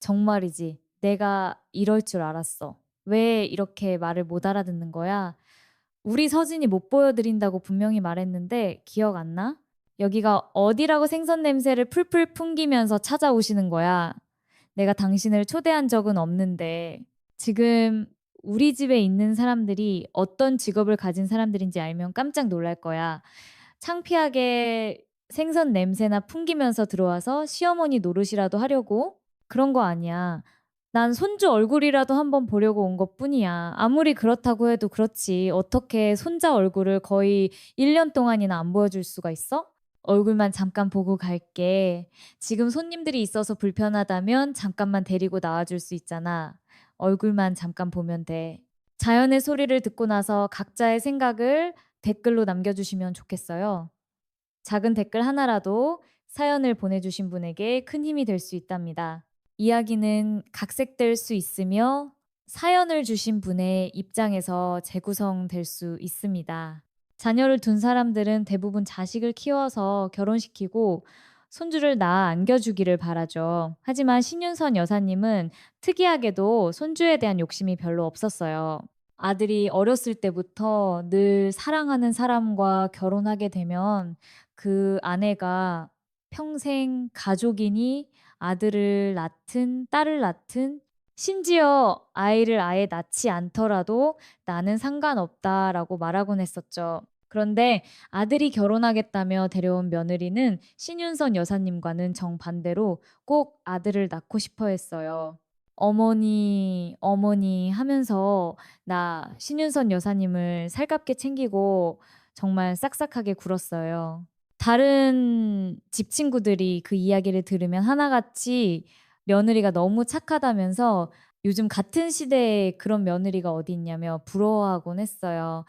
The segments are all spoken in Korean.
정말이지. 내가 이럴 줄 알았어. 왜 이렇게 말을 못 알아듣는 거야? 우리 서진이 못 보여드린다고 분명히 말했는데 기억 안 나? 여기가 어디라고 생선 냄새를 풀풀 풍기면서 찾아오시는 거야. 내가 당신을 초대한 적은 없는데 지금 우리 집에 있는 사람들이 어떤 직업을 가진 사람들인지 알면 깜짝 놀랄 거야. 창피하게 생선 냄새나 풍기면서 들어와서 시어머니 노릇이라도 하려고? 그런 거 아니야. 난 손주 얼굴이라도 한번 보려고 온 것뿐이야. 아무리 그렇다고 해도 그렇지. 어떻게 손자 얼굴을 거의 1년 동안이나 안 보여줄 수가 있어? 얼굴만 잠깐 보고 갈게. 지금 손님들이 있어서 불편하다면 잠깐만 데리고 나와줄 수 있잖아. 얼굴만 잠깐 보면 돼. 자연의 소리를 듣고 나서 각자의 생각을 댓글로 남겨주시면 좋겠어요. 작은 댓글 하나라도 사연을 보내주신 분에게 큰 힘이 될 수 있답니다. 이야기는 각색될 수 있으며 사연을 주신 분의 입장에서 재구성될 수 있습니다. 자녀를 둔 사람들은 대부분 자식을 키워서 결혼시키고 손주를 낳아 안겨주기를 바라죠. 하지만 신윤선 여사님은 특이하게도 손주에 대한 욕심이 별로 없었어요. 아들이 어렸을 때부터 늘 사랑하는 사람과 결혼하게 되면 그 아내가 평생 가족이니 아들을 낳든 딸을 낳든 심지어 아이를 아예 낳지 않더라도 나는 상관없다라고 말하곤 했었죠. 그런데 아들이 결혼하겠다며 데려온 며느리는 신윤선 여사님과는 정반대로 꼭 아들을 낳고 싶어 했어요. 어머니, 어머니 하면서 나 신윤선 여사님을 살갑게 챙기고 정말 싹싹하게 굴었어요. 다른 집 친구들이 그 이야기를 들으면 하나같이 며느리가 너무 착하다면서 요즘 같은 시대에 그런 며느리가 어디 있냐며 부러워하곤 했어요.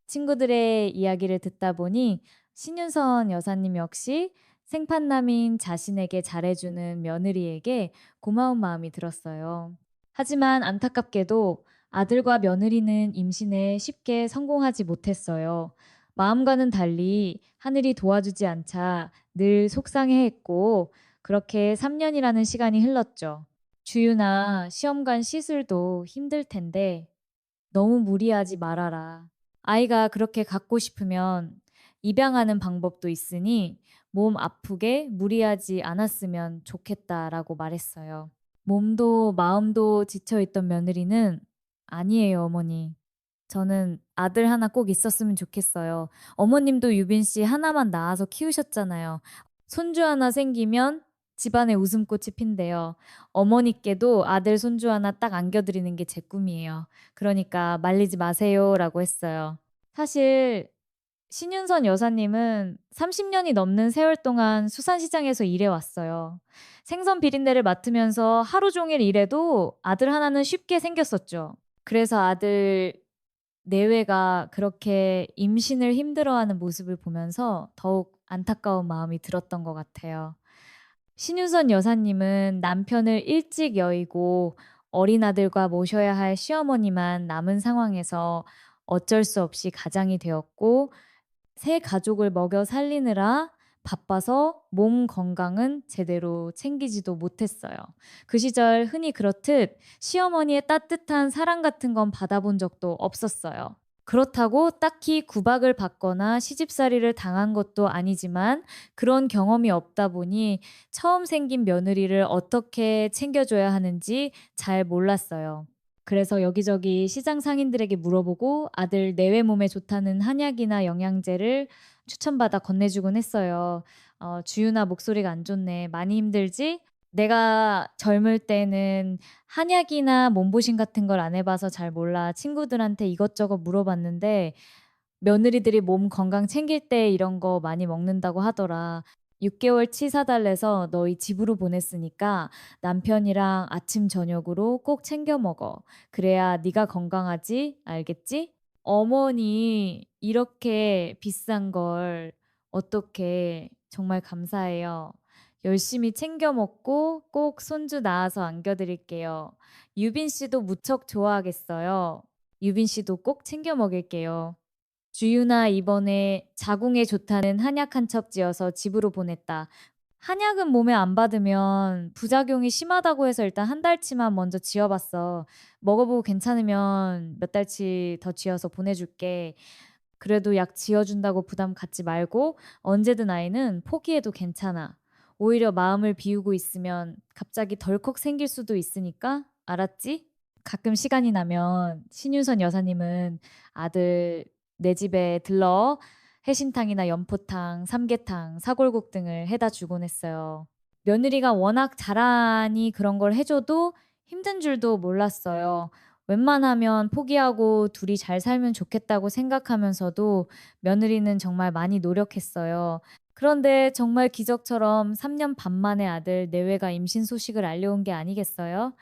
친구들의 이야기를 듣다 보니 신윤선 여사님 역시 생판남인 자신에게 잘해주는 며느리에게 고마운 마음이 들었어요. 하지만 안타깝게도 아들과 며느리는 임신에 쉽게 성공하지 못했어요. 마음과는 달리 하늘이 도와주지 않자 늘 속상해했고 그렇게 3년이라는 시간이 흘렀죠. 주유나 시험관 시술도 힘들 텐데 너무 무리하지 말아라. 아이가 그렇게 갖고 싶으면 입양하는 방법도 있으니 몸 아프게 무리하지 않았으면 좋겠다라고 말했어요. 몸도 마음도 지쳐있던 며느리는 아니에요, 어머니. 저는 아들 하나 꼭 있었으면 좋겠어요. 어머님도 유빈 씨 하나만 낳아서 키우셨잖아요. 손주 하나 생기면 집안에 웃음꽃이 핀대요. 어머니께도 아들 손주 하나 딱 안겨드리는 게 제 꿈이에요. 그러니까 말리지 마세요라고 했어요. 사실 신윤선 여사님은 30년이 넘는 세월 동안 수산시장에서 일해왔어요. 생선 비린내를 맡으면서 하루 종일 일해도 아들 하나는 쉽게 생겼었죠. 그래서 아들 내외가 그렇게 임신을 힘들어하는 모습을 보면서 더욱 안타까운 마음이 들었던 것 같아요. 신윤선 여사님은 남편을 일찍 여의고 어린 아들과 모셔야 할 시어머니만 남은 상황에서 어쩔 수 없이 가장이 되었고 새 가족을 먹여 살리느라 바빠서 몸 건강은 제대로 챙기지도 못했어요. 그 시절 흔히 그렇듯 시어머니의 따뜻한 사랑 같은 건 받아본 적도 없었어요. 그렇다고 딱히 구박을 받거나 시집살이를 당한 것도 아니지만 그런 경험이 없다 보니 처음 생긴 며느리를 어떻게 챙겨줘야 하는지 잘 몰랐어요. 그래서 여기저기 시장 상인들에게 물어보고 아들 내외 몸에 좋다는 한약이나 영양제를 추천받아 건네주곤 했어요. 주윤아 목소리가 안 좋네. 많이 힘들지? 내가 젊을 때는 한약이나 몸보신 같은 걸 안 해봐서 잘 몰라. 친구들한테 이것저것 물어봤는데 며느리들이 몸 건강 챙길 때 이런 거 많이 먹는다고 하더라. 6개월 치 사달래서 너희 집으로 보냈으니까 남편이랑 아침 저녁으로 꼭 챙겨 먹어. 그래야 네가 건강하지? 알겠지? 어머니 이렇게 비싼 걸 어떻게 정말 감사해요. 열심히 챙겨 먹고 꼭 손주 낳아서 안겨드릴게요. 유빈 씨도 무척 좋아하겠어요. 유빈 씨도 꼭 챙겨 먹일게요. 주유나 이번에 자궁에 좋다는 한약 한 첩 지어서 집으로 보냈다. 한약은 몸에 안 받으면 부작용이 심하다고 해서 일단 한 달치만 먼저 지어 봤어. 먹어보고 괜찮으면 몇 달치 더 지어서 보내줄게. 그래도 약 지어준다고 부담 갖지 말고 언제든 아이는 포기해도 괜찮아. 오히려 마음을 비우고 있으면 갑자기 덜컥 생길 수도 있으니까 알았지? 가끔 시간이 나면 신윤선 여사님은 아들 내 집에 들러 해신탕이나 연포탕, 삼계탕, 사골국 등을 해다 주곤 했어요. 며느리가 워낙 잘하니 그런 걸 해줘도 힘든 줄도 몰랐어요. 웬만하면 포기하고 둘이 잘 살면 좋겠다고 생각하면서도 며느리는 정말 많이 노력했어요. 그런데 정말 기적처럼 3년 반 만에 아들 내외가 임신 소식을 알려온 게 아니겠어요?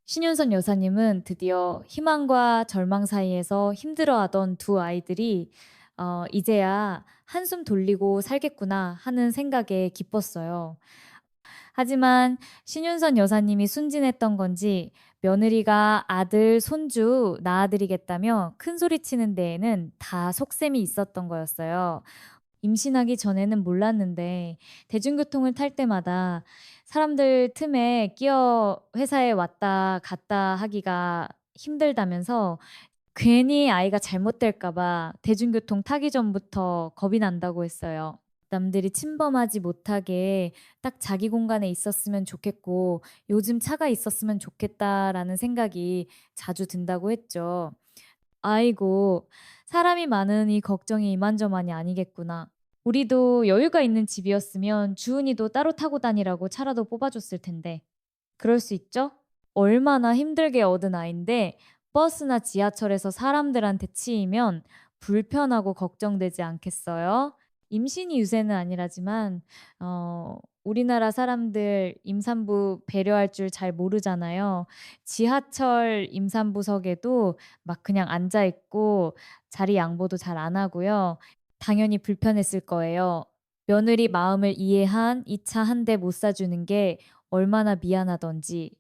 신윤선 여사님은 드디어 희망과 절망 사이에서 힘들어하던 두 아이들이 이제야 한숨 돌리고 살겠구나 하는 생각에 기뻤어요. 하지만 신윤선 여사님이 순진했던 건지 며느리가 아들, 손주 낳아드리겠다며 큰 소리 치는 데에는 다 속셈이 있었던 거였어요. 임신하기 전에는 몰랐는데 대중교통을 탈 때마다 사람들 틈에 끼어 회사에 왔다 갔다 하기가 힘들다면서 괜히 아이가 잘못될까 봐 대중교통 타기 전부터 겁이 난다고 했어요. 남들이 침범하지 못하게 딱 자기 공간에 있었으면 좋겠고 요즘 차가 있었으면 좋겠다라는 생각이 자주 든다고 했죠. 아이고, 사람이 많으니 걱정이 이만저만이 아니겠구나. 우리도 여유가 있는 집이었으면 주은이도 따로 타고 다니라고 차라도 뽑아줬을 텐데. 그럴 수 있죠? 얼마나 힘들게 얻은 아인데 버스나 지하철에서 사람들한테 치이면 불편하고 걱정되지 않겠어요? 임신이 유세는 아니라지만 우리나라 사람들 임산부 배려할 줄 잘 모르잖아요. 지하철 임산부석에도 막 그냥 앉아 있고 자리 양보도 잘 안 하고요. 당연히 불편했을 거예요. 며느리 마음을 이해한 이 차 한 대 못 사주는 게 얼마나 미안하던지.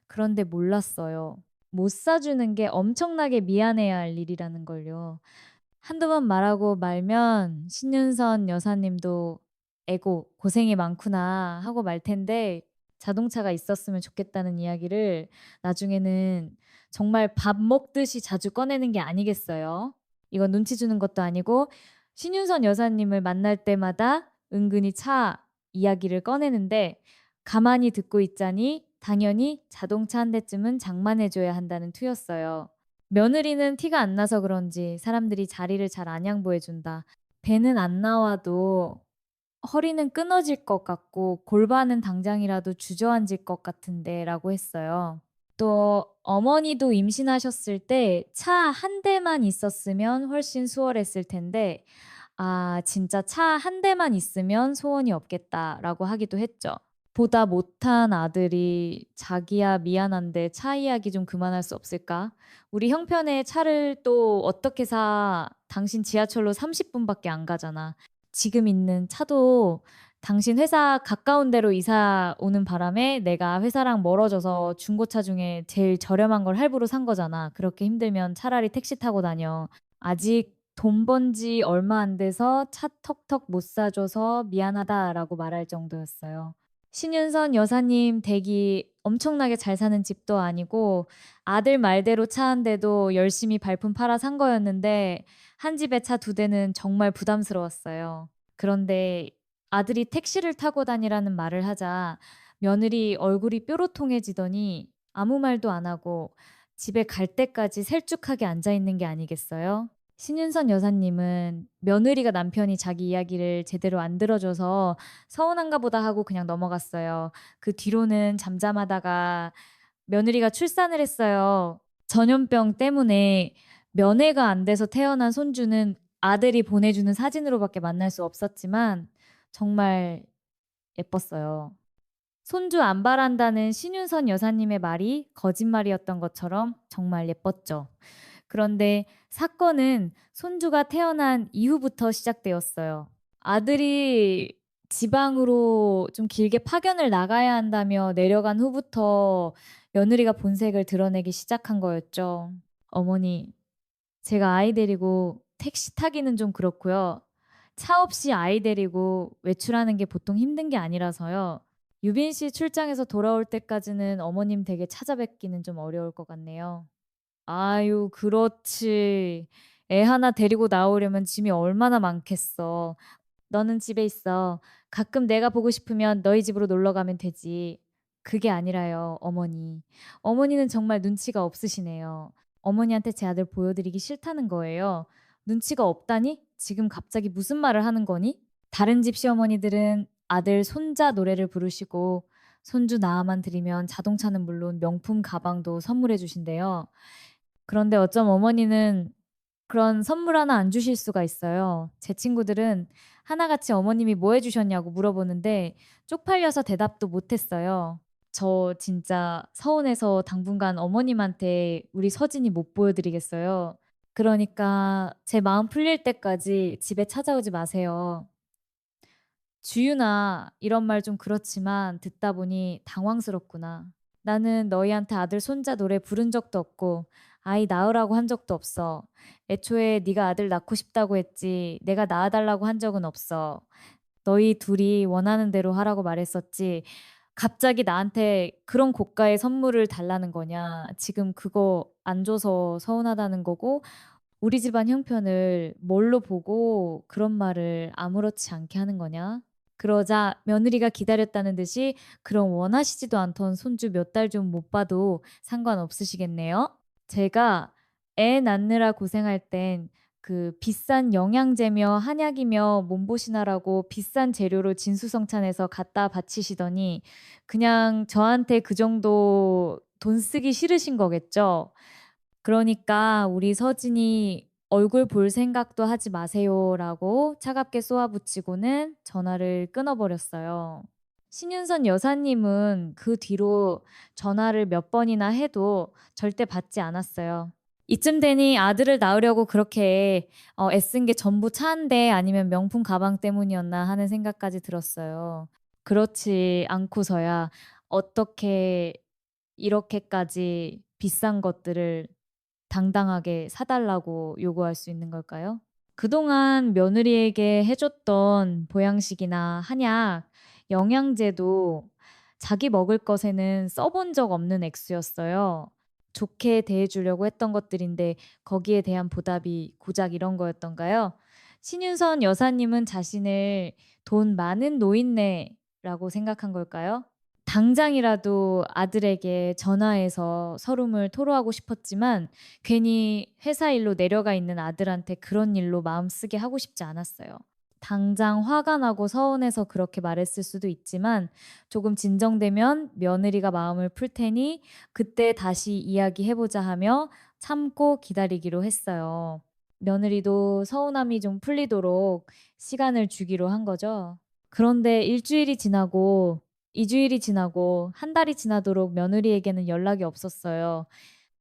그런데 몰랐어요. 못 사주는 게 엄청나게 미안해야 할 일이라는 걸요. 한두 번 말하고 말면 신윤선 여사님도 "에고 고생이 많구나." 하고 말 텐데 자동차가 있었으면 좋겠다는 이야기를 나중에는 정말 밥 먹듯이 자주 꺼내는 게 아니겠어요. 이건 눈치 주는 것도 아니고 신윤선 여사님을 만날 때마다 은근히 차 이야기를 꺼내는데 가만히 듣고 있자니 당연히 자동차 한 대쯤은 장만해 줘야 한다는 투였어요. 며느리는 티가 안 나서 그런지 사람들이 자리를 잘 안 양보해 준다. 배는 안 나와도 허리는 끊어질 것 같고 골반은 당장이라도 주저앉을 것 같은데라고 했어요. 또 어머니도 임신하셨을 때 차 한 대만 있었으면 훨씬 수월했을 텐데 아, 진짜 차 한 대만 있으면 소원이 없겠다라고 하기도 했죠. 보다 못한 아들이 "자기야 미안한데 차 이야기 좀 그만할 수 없을까? 우리 형편에 차를 또 어떻게 사? 당신 지하철로 30분 밖에 안 가잖아. 지금 있는 차도 당신 회사 가까운 데로 이사 오는 바람에 내가 회사랑 멀어져서 중고차 중에 제일 저렴한 걸 할부로 산 거잖아. 그렇게 힘들면 차라리 택시 타고 다녀. 아직 돈 번지 얼마 안 돼서 차 턱턱 못 사줘서 미안하다라고 말할 정도였어요. 신윤선 여사님 댁이 엄청나게 잘 사는 집도 아니고 아들 말대로 차 한 대도 열심히 발품 팔아 산 거였는데 한 집에 차 두 대는 정말 부담스러웠어요. 그런데 아들이 택시를 타고 다니라는 말을 하자 며느리 얼굴이 뾰로통해지더니 아무 말도 안 하고 집에 갈 때까지 셀쭉하게 앉아 있는 게 아니겠어요? 신윤선 여사님은 며느리가 남편이 자기 이야기를 제대로 안 들어줘서 서운한가 보다 하고 그냥 넘어갔어요. 그 뒤로는 잠잠하다가 며느리가 출산을 했어요. 전염병 때문에 면회가 안 돼서 태어난 손주는 아들이 보내주는 사진으로밖에 만날 수 없었지만 정말 예뻤어요. 손주 안 바란다는 신윤선 여사님의 말이 거짓말이었던 것처럼 정말 예뻤죠. 그런데 사건은 손주가 태어난 이후부터 시작되었어요. 아들이 지방으로 좀 길게 파견을 나가야 한다며 내려간 후부터 며느리가 본색을 드러내기 시작한 거였죠. "어머니, 제가 아이 데리고 택시 타기는 좀 그렇고요. 차 없이 아이 데리고 외출하는 게 보통 힘든 게 아니라서요. 유빈 씨 출장에서 돌아올 때까지는 어머님 댁에 찾아뵙기는 좀 어려울 것 같네요. 아유, 그렇지. 애 하나 데리고 나오려면 짐이 얼마나 많겠어. "너는 집에 있어. 가끔 내가 보고 싶으면 너희 집으로 놀러 가면 되지." 그게 아니라요, 어머니. 어머니는 정말 눈치가 없으시네요. 어머니한테 제 아들 보여드리기 싫다는 거예요. "눈치가 없다니? 지금 갑자기 무슨 말을 하는 거니?" 다른 집 시어머니들은 아들, 손자 노래를 부르시고 손주 낳아만 들이면 자동차는 물론 명품 가방도 선물해 주신대요. 그런데 어쩜 어머니는 그런 선물 하나 안 주실 수가 있어요. 제 친구들은 하나같이 어머님이 뭐 해 주셨냐고 물어보는데 쪽팔려서 대답도 못 했어요. 저 진짜 서운해서 당분간 어머님한테 우리 서진이 못 보여 드리겠어요. 그러니까 제 마음 풀릴 때까지 집에 찾아오지 마세요. "주윤아, 이런 말 좀 그렇지만 듣다 보니 당황스럽구나. 나는 너희한테 아들 손자 노래 부른 적도 없고 아이 낳으라고 한 적도 없어. 애초에 네가 아들 낳고 싶다고 했지 내가 낳아 달라고 한 적은 없어. 너희 둘이 원하는 대로 하라고 말했었지. 갑자기 나한테 그런 고가의 선물을 달라는 거냐. 지금 그거 안 줘서 서운하다는 거고 우리 집안 형편을 뭘로 보고 그런 말을 아무렇지 않게 하는 거냐?" 그러자 며느리가 기다렸다는 듯이 "그럼 원하시지도 않던 손주 몇 달 좀 못 봐도 상관없으시겠네요?" 제가 애 낳느라 고생할 땐 그 비싼 영양제며 한약이며 몸보신하라고 비싼 재료로 진수성찬해서 갖다 바치시더니 그냥 저한테 그 정도 돈 쓰기 싫으신 거겠죠. 그러니까 "우리 서진이 얼굴 볼 생각도 하지 마세요."라고 차갑게 쏘아붙이고는 전화를 끊어 버렸어요. 신윤선 여사님은 그 뒤로 전화를 몇 번이나 해도 절대 받지 않았어요. 이쯤 되니 아들을 낳으려고 그렇게 애쓴 게 전부 차 한 대 아니면 명품 가방 때문이었나 하는 생각까지 들었어요. 그렇지 않고서야 어떻게 이렇게까지 비싼 것들을 당당하게 사 달라고 요구할 수 있는 걸까요? 그동안 며느리에게 해 줬던 보양식이나 한약, 영양제도 자기 먹을 것에는 써본 적 없는 액수였어요. 좋게 대해 주려고 했던 것들인데 거기에 대한 보답이 고작 이런 거였던가요? 신윤선 여사님은 자신을 돈 많은 노인네라고 생각한 걸까요? 당장이라도 아들에게 전화해서 서름을 토로하고 싶었지만 괜히 회사 일로 내려가 있는 아들한테 그런 일로 마음 쓰게 하고 싶지 않았어요. 당장 화가 나고 서운해서 그렇게 말했을 수도 있지만 조금 진정되면 며느리가 마음을 풀 테니 그때 다시 이야기해 보자 하며 참고 기다리기로 했어요. 며느리도 서운함이 좀 풀리도록 시간을 주기로 한 거죠. 그런데 일 주일이 지나고 2 주일이 지나고 한 달이 지나도록 며느리에게는 연락이 없었어요.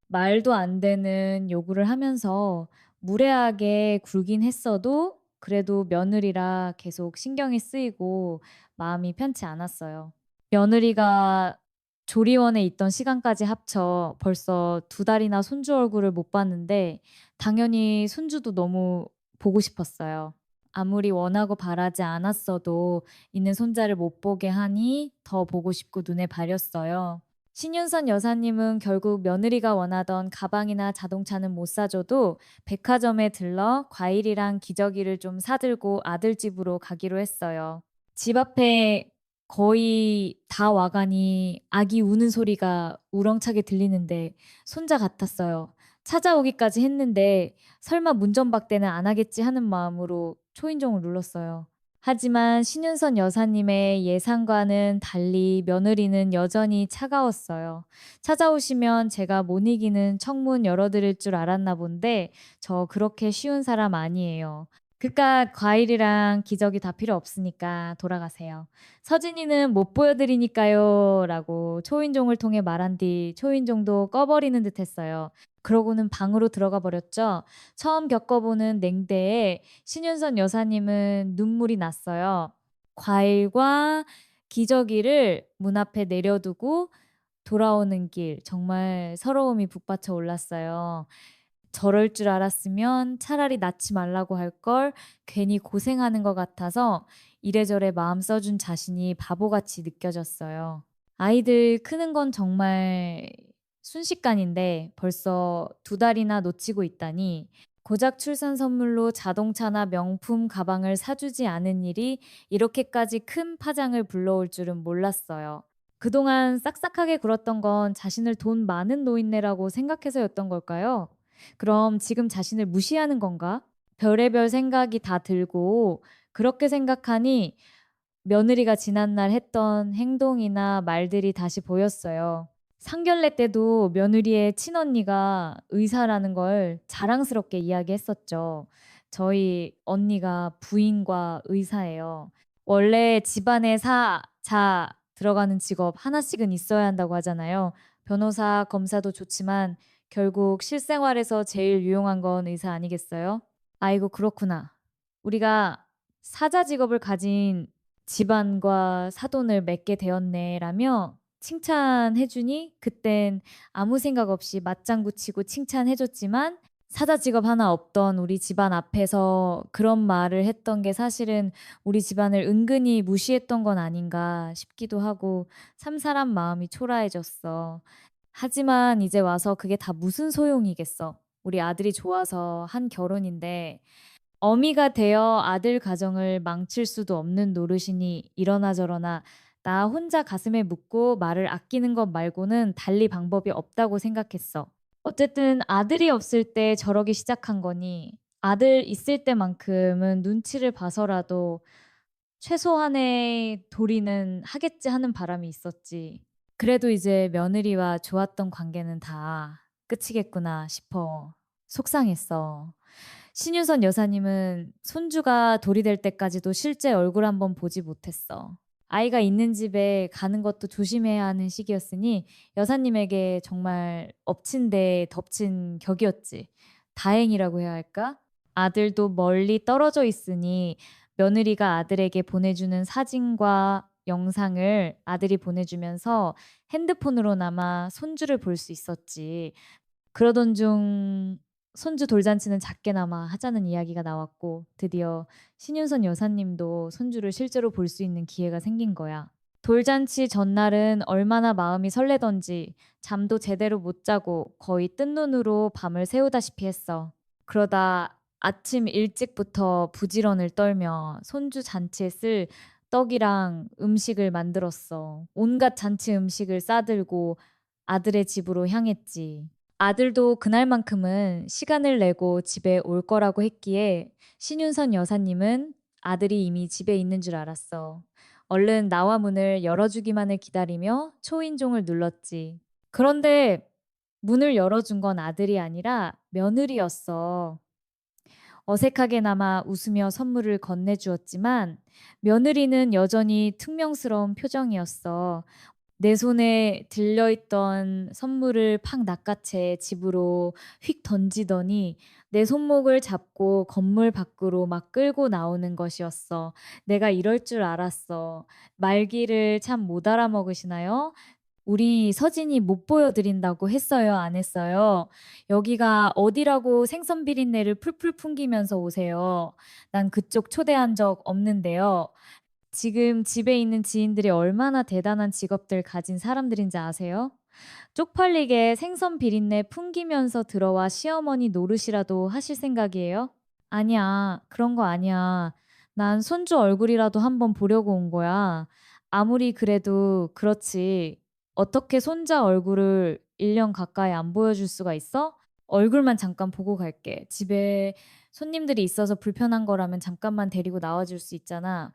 말도 안 되는 요구를 하면서 무례하게 굴긴 했어도 그래도 며느리라 계속 신경이 쓰이고 마음이 편치 않았어요. 며느리가 조리원에 있던 시간까지 합쳐 벌써 2달이나 손주 얼굴을 못 봤는데 당연히 손주도 너무 보고 싶었어요. 아무리 원하고 바라지 않았어도 있는 손자를 못 보게 하니 더 보고 싶고 눈에 발렸어요. 신윤선 여사님은 결국 며느리가 원하던 가방이나 자동차는 못 사줘도 백화점에 들러 과일이랑 기저귀를 좀 사들고 아들 집으로 가기로 했어요. 집 앞에 거의 다 와가니 아기 우는 소리가 우렁차게 들리는데 손자 같았어요. 찾아오기까지 했는데 설마 문전박대는 안 하겠지 하는 마음으로 초인종을 눌렀어요. 하지만 신윤선 여사님의 예상과는 달리 며느리는 여전히 차가웠어요. 찾아오시면 제가 못 이기는 청문 열어드릴 줄 알았나 본데 저 그렇게 쉬운 사람 아니에요. 그깟 과일이랑 기저귀 다 필요 없으니까 돌아가세요. 서진이는 못 보여드리니까요. 라고 초인종을 통해 말한 뒤 초인종도 꺼버리는 듯 했어요. 그러고는 방으로 들어가 버렸죠. 처음 겪어보는 냉대에 신윤선 여사님은 눈물이 났어요. 과일과 기저귀를 문 앞에 내려두고 돌아오는 길, 정말 서러움이 북받쳐 올랐어요. 저럴 줄 알았으면 차라리 낳지 말라고 할 걸 괜히 고생하는 것 같아서 이래저래 마음 써준 자신이 바보같이 느껴졌어요. 아이들 크는 건 정말 순식간인데 벌써 2달이나 놓치고 있다니 고작 출산 선물로 자동차나 명품 가방을 사주지 않은 일이 이렇게까지 큰 파장을 불러올 줄은 몰랐어요. 그동안 싹싹하게 굴었던 건 자신을 돈 많은 노인네라고 생각해서였던 걸까요? 그럼 지금 자신을 무시하는 건가? 별의별 생각이 다 들고 그렇게 생각하니 며느리가 지난날 했던 행동이나 말들이 다시 보였어요. 상견례 때도 며느리의 친언니가 의사라는 걸 자랑스럽게 이야기했었죠. 저희 언니가 부인과 의사예요. 원래 집안에 사, 자 들어가는 직업 하나씩은 있어야 한다고 하잖아요. 변호사, 검사도 좋지만 결국 실생활에서 제일 유용한 건 의사 아니겠어요? 아이고, 그렇구나. 우리가 사자 직업을 가진 집안과 사돈을 맺게 되었네라며 칭찬해주니 그땐 아무 생각 없이 맞장구 치고 칭찬해줬지만 사자 직업 하나 없던 우리 집안 앞에서 그런 말을 했던 게 사실은 우리 집안을 은근히 무시했던 건 아닌가 싶기도 하고 참 사람 마음이 초라해졌어. 하지만 이제 와서 그게 다 무슨 소용이겠어. 우리 아들이 좋아서 한 결혼인데 어미가 되어 아들 가정을 망칠 수도 없는 노릇이니 이러나 저러나 나 혼자 가슴에 묻고 말을 아끼는 것 말고는 달리 방법이 없다고 생각했어. 어쨌든 아들이 없을 때 저러기 시작한 거니 아들 있을 때만큼은 눈치를 봐서라도 최소한의 도리는 하겠지 하는 바람이 있었지. 그래도 이제 며느리와 좋았던 관계는 다 끝이겠구나 싶어 속상했어. 신윤선 여사님은 손주가 돌이 될 때까지도 실제 얼굴 한번 보지 못했어. 아이가 있는 집에 가는 것도 조심해야 하는 시기였으니 여사님에게 정말 엎친 데 덮친 격이었지. 다행이라고 해야 할까? 아들도 멀리 떨어져 있으니 며느리가 아들에게 보내주는 사진과 영상을 아들이 보내주면서 핸드폰으로나마 손주를 볼 수 있었지. 그러던 중 손주 돌잔치는 작게나마 하자는 이야기가 나왔고 드디어 신윤선 여사님도 손주를 실제로 볼 수 있는 기회가 생긴 거야. 돌잔치 전날은 얼마나 마음이 설레던지 잠도 제대로 못 자고 거의 뜬 눈으로 밤을 새우다시피 했어. 그러다 아침 일찍부터 부지런을 떨며 손주 잔치에 쓸 떡이랑 음식을 만들었어. 온갖 잔치 음식을 싸들고 아들의 집으로 향했지. 아들도 그날만큼은 시간을 내고 집에 올 거라고 했기에 신윤선 여사님은 아들이 이미 집에 있는 줄 알았어. 얼른 나와 문을 열어주기만을 기다리며 초인종을 눌렀지. 그런데 문을 열어준 건 아들이 아니라 며느리였어. 어색하게나마 웃으며 선물을 건네주었지만 며느리는 여전히 퉁명스러운 표정이었어. 내 손에 들려있던 선물을 팍 낚아채 집으로 휙 던지더니 내 손목을 잡고 건물 밖으로 막 끌고 나오는 것이었어. 내가 이럴 줄 알았어. 말귀를 참 못 알아먹으시나요? 우리 서진이 못 보여드린다고 했어요, 안 했어요? 여기가 어디라고 생선 비린내를 풀풀 풍기면서 오세요. 난 그쪽 초대한 적 없는데요. 지금 집에 있는 지인들이 얼마나 대단한 직업들 가진 사람들인지 아세요? 쪽팔리게 생선 비린내 풍기면서 들어와 시어머니 노릇이라도 하실 생각이에요? 아니야, 그런 거 아니야. 난 손주 얼굴이라도 한번 보려고 온 거야. 아무리 그래도 그렇지. 어떻게 손자 얼굴을 1년 가까이 안 보여줄 수가 있어? 얼굴만 잠깐 보고 갈게. 집에 손님들이 있어서 불편한 거라면 잠깐만 데리고 나와줄 수 있잖아.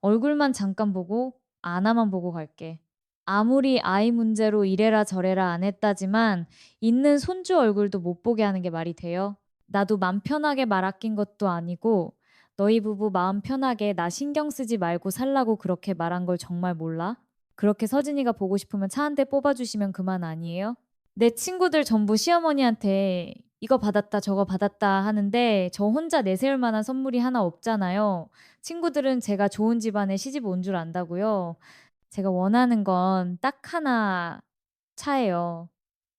얼굴만 잠깐 보고 아나만 보고 갈게. 아무리 아이 문제로 이래라 저래라 안 했다지만 있는 손주 얼굴도 못 보게 하는 게 말이 돼요? 나도 맘 편하게 말 아낀 것도 아니고 너희 부부 마음 편하게 나 신경 쓰지 말고 살라고 그렇게 말한 걸 정말 몰라? 그렇게 서진이가 보고 싶으면 차 한 대 뽑아주시면 그만 아니에요? 내 친구들 전부 시어머니한테 이거 받았다 저거 받았다 하는데 저 혼자 내세울 만한 선물이 하나 없잖아요. 친구들은 제가 좋은 집안에 시집 온 줄 안다고요. 제가 원하는 건 딱 하나 차예요.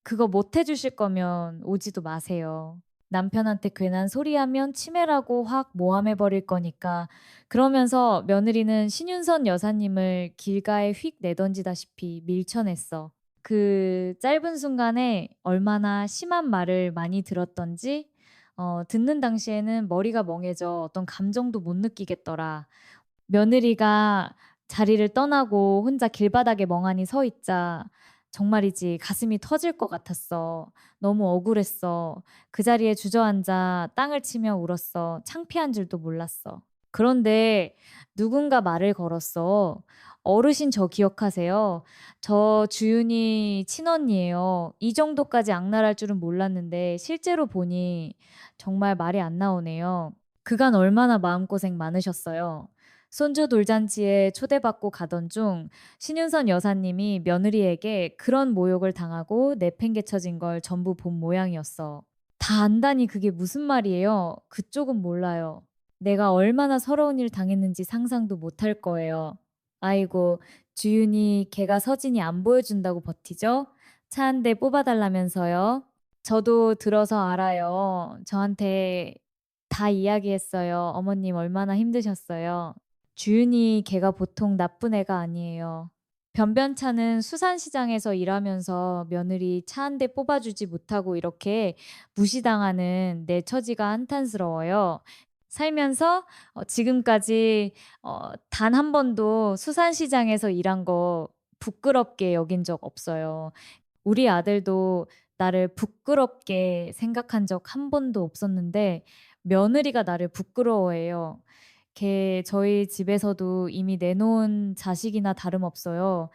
그거 못 해 주실 거면 오지도 마세요. 남편한테 괜한 소리하면 치매라고 확 모함해 버릴 거니까. 그러면서 며느리는 신윤선 여사님을 길가에 휙 내던지다시피 밀쳐냈어. 그 짧은 순간에 얼마나 심한 말을 많이 들었던지 듣는 당시에는 머리가 멍해져 어떤 감정도 못 느끼겠더라. 며느리가 자리를 떠나고 혼자 길바닥에 멍하니 서 있자 정말이지 가슴이 터질 것 같았어. 너무 억울했어. 그 자리에 주저앉아 땅을 치며 울었어. 창피한 줄도 몰랐어. 그런데 누군가 말을 걸었어. "어르신 저 기억하세요? 저 주윤이 친언니예요. 이 정도까지 악랄할 줄은 몰랐는데 실제로 보니 정말 말이 안 나오네요. 그간 얼마나 마음고생 많으셨어요." 손주 돌잔치에 초대받고 가던 중 신윤선 여사님이 며느리에게 그런 모욕을 당하고 내팽개쳐진 걸 전부 본 모양이었어. 다 안다니 그게 무슨 말이에요? 그쪽은 몰라요. 내가 얼마나 서러운 일 당했는지 상상도 못할 거예요. 아이고, 주윤이 걔가 서진이 안 보여준다고 버티죠? 차 한 대 뽑아달라면서요. 저도 들어서 알아요. 저한테 다 이야기했어요. 어머님 얼마나 힘드셨어요. 주윤이 걔가 보통 나쁜 애가 아니에요. 변변찮은 수산시장에서 일하면서 며느리 차 한 대 뽑아주지 못하고 이렇게 무시당하는 내 처지가 한탄스러워요. 살면서 지금까지 단 한 번도 수산시장에서 일한 거 부끄럽게 여긴 적 없어요. 우리 아들도 나를 부끄럽게 생각한 적 한 번도 없었는데 며느리가 나를 부끄러워해요. 걔 저희 집에서도 이미 내놓은 자식이나 다름없어요.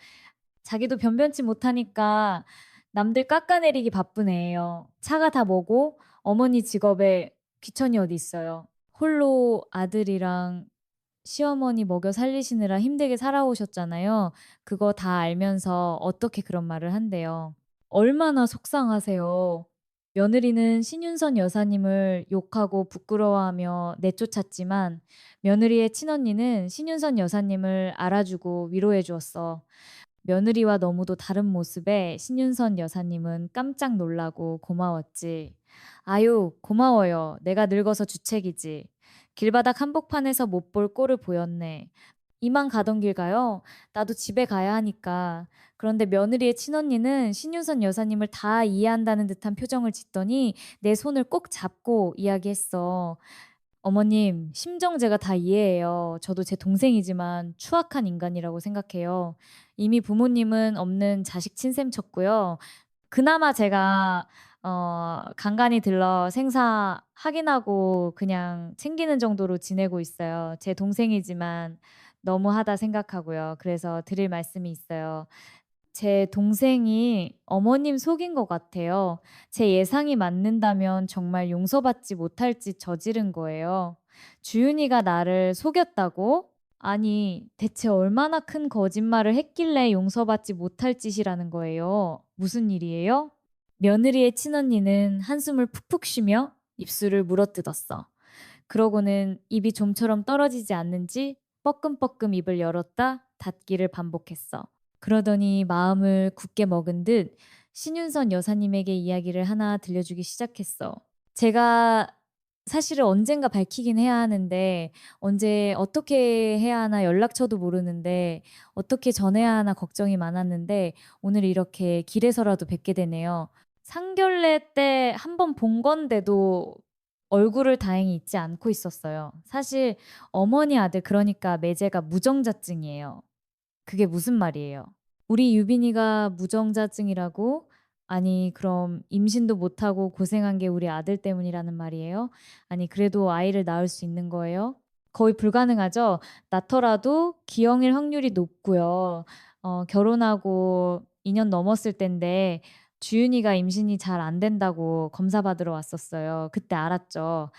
자기도 변변치 못하니까 남들 깎아내리기 바쁜 애예요. 차가 다 뭐고 어머니 직업에 귀천이 어디 있어요. 홀로 아들이랑 시어머니 먹여 살리시느라 힘들게 살아오셨잖아요. 그거 다 알면서 어떻게 그런 말을 한대요. 얼마나 속상하세요. 며느리는 신윤선 여사님을 욕하고 부끄러워하며 내쫓았지만 며느리의 친언니는 신윤선 여사님을 알아주고 위로해 주었어. 며느리와 너무도 다른 모습에 신윤선 여사님은 깜짝 놀라고 고마웠지. 아유, 고마워요. 내가 늙어서 주책이지. 길바닥 한복판에서 못 볼 꼴을 보였네. 이만 가던 길 가요? 나도 집에 가야 하니까. 그런데 며느리의 친언니는 신윤선 여사님을 다 이해한다는 듯한 표정을 짓더니 내 손을 꼭 잡고 이야기했어. 어머님, 심정 제가 다 이해해요. 저도 제 동생이지만 추악한 인간이라고 생각해요. 이미 부모님은 없는 자식 친셈 쳤고요. 그나마 제가 간간히 들러 생사 확인하고 그냥 챙기는 정도로 지내고 있어요. 제 동생이지만 너무하다 생각하고요. 그래서 드릴 말씀이 있어요. 제 동생이 어머님 속인 것 같아요. 제 예상이 맞는다면 정말 용서받지 못할 짓 저지른 거예요. 주윤이가 나를 속였다고? 아니, 대체 얼마나 큰 거짓말을 했길래 용서받지 못할 짓이라는 거예요. 무슨 일이에요? 며느리의 친언니는 한숨을 푹푹 쉬며 입술을 물어뜯었어. 그러고는 입이 좀처럼 떨어지지 않는지 뻐끔뻐끔 입을 열었다 닫기를 반복했어. 그러더니 마음을 굳게 먹은 듯 신윤선 여사님에게 이야기를 하나 들려주기 시작했어. 제가 사실은 언젠가 밝히긴 해야 하는데 언제 어떻게 해야 하나 연락처도 모르는데 어떻게 전해야 하나 걱정이 많았는데 오늘 이렇게 길에서라도 뵙게 되네요. 상견례 때 한 번 본 건데도 얼굴을 다행히 잊지 않고 있었어요. 사실 어머니 아들 그러니까 매제가 무정자증이에요. 그게 무슨 말이에요? 우리 유빈이가 무정자증이라고? 아니, 그럼 임신도 못하고 고생한 게 우리 아들 때문이라는 말이에요? 아니, 그래도 아이를 낳을 수 있는 거예요? 거의 불가능하죠? 낳더라도 기형일 확률이 높고요. 결혼하고 2년 넘었을 텐데 주윤이가 임신이 잘 안 된다고 검사 받으러 왔었어요. 그때 알았죠.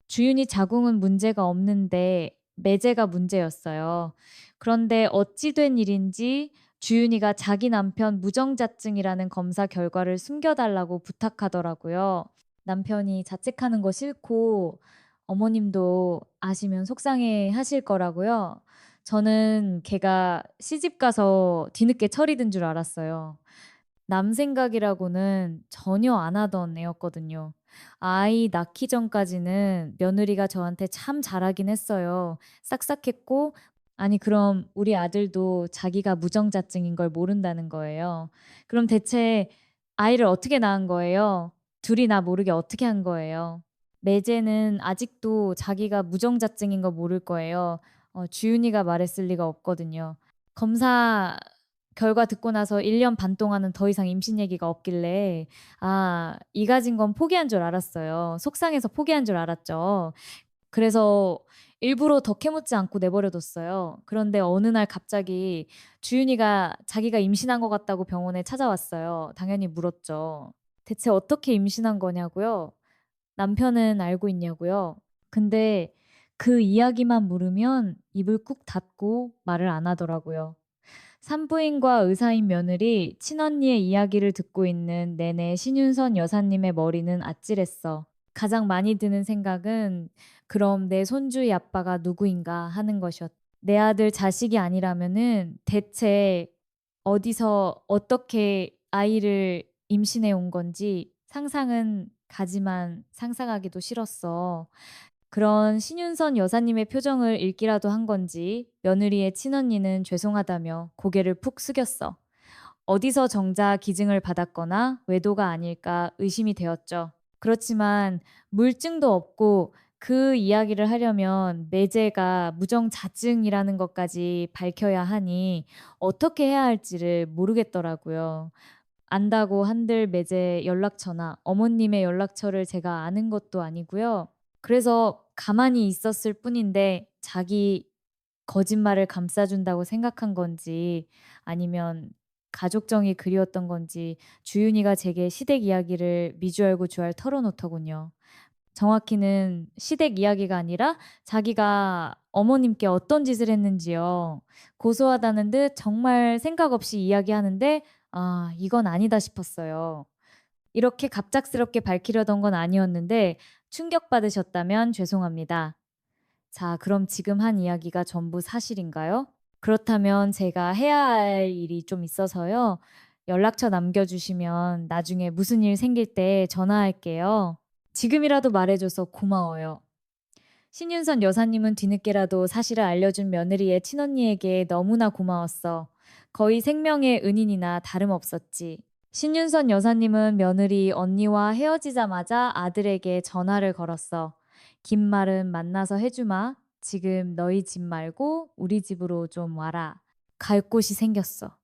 주윤이 자궁은 문제가 없는데 매제가 문제였어요. 그런데 어찌 된 일인지 주윤이가 자기 남편 무정자증이라는 검사 결과를 숨겨달라고 부탁하더라고요. 남편이 자책하는 거 싫고 어머님도 아시면 속상해 하실 거라고요. 저는 걔가 시집 가서 뒤늦게 철이 든 줄 알았어요. 남 생각이라고는 전혀 안 하던 애였거든요. 아이 낳기 전까지는 며느리가 저한테 참 잘하긴 했어요. 싹싹했고, 아니, 그럼 우리 아들도 자기가 무정자증인 걸 모른다는 거예요. 그럼 대체 아이를 어떻게 낳은 거예요? 둘이 나 모르게 어떻게 한 거예요? 매제는 아직도 자기가 무정자증인 거 모를 거예요. 주윤이가 말했을 리가 없거든요. 검사 결과 듣고 나서 1년 반 동안은 더 이상 임신 얘기가 없길래 이 가진 건 포기한 줄 알았어요. 속상해서 포기한 줄 알았죠. 그래서 일부러 더 캐묻지 않고 내버려 뒀어요. 그런데 어느 날 갑자기 주윤이가 자기가 임신한 것 같다고 병원에 찾아왔어요. 당연히 물었죠. 대체 어떻게 임신한 거냐고요? 남편은 알고 있냐고요? 근데 그 이야기만 물으면 입을 꾹 닫고 말을 안 하더라고요. 산부인과 의사인 며느리 친언니의 이야기를 듣고 있는 내내 신윤선 여사님의 머리는 아찔했어. 가장 많이 드는 생각은 그럼 내 손주의 아빠가 누구인가 하는 것이었. 내 아들 자식이 아니라면은 대체 어디서 어떻게 아이를 임신해 온 건지 상상은 가지만 상상하기도 싫었어. 그런 신윤선 여사님의 표정을 읽기라도 한 건지 며느리의 친언니는 죄송하다며 고개를 푹 숙였어. 어디서 정자 기증을 받았거나 외도가 아닐까 의심이 되었죠. 그렇지만 물증도 없고 그 이야기를 하려면 매제가 무정자증이라는 것까지 밝혀야 하니 어떻게 해야 할지를 모르겠더라고요. 안다고 한들 매제 연락처나 어머님의 연락처를 제가 아는 것도 아니고요. 그래서 가만히 있었을 뿐인데 자기 거짓말을 감싸준다고 생각한 건지 아니면 가족정이 그리웠던 건지 주윤이가 제게 시댁 이야기를 미주알고 주알 털어놓더군요. 정확히는 시댁 이야기가 아니라 자기가 어머님께 어떤 짓을 했는지요. 고소하다는 듯 정말 생각 없이 이야기하는데 이건 아니다 싶었어요. 이렇게 갑작스럽게 밝히려던 건 아니었는데 충격받으셨다면 죄송합니다. 자, 그럼 지금 한 이야기가 전부 사실인가요? 그렇다면 제가 해야 할 일이 좀 있어서요. 연락처 남겨주시면 나중에 무슨 일 생길 때 전화할게요. 지금이라도 말해줘서 고마워요. 신윤선 여사님은 뒤늦게라도 사실을 알려준 며느리의 친언니에게 너무나 고마웠어. 거의 생명의 은인이나 다름없었지. 신윤선 여사님은 며느리 언니와 헤어지자마자 아들에게 전화를 걸었어. 긴 말은 만나서 해주마. 지금 너희 집 말고 우리 집으로 좀 와라. 갈 곳이 생겼어.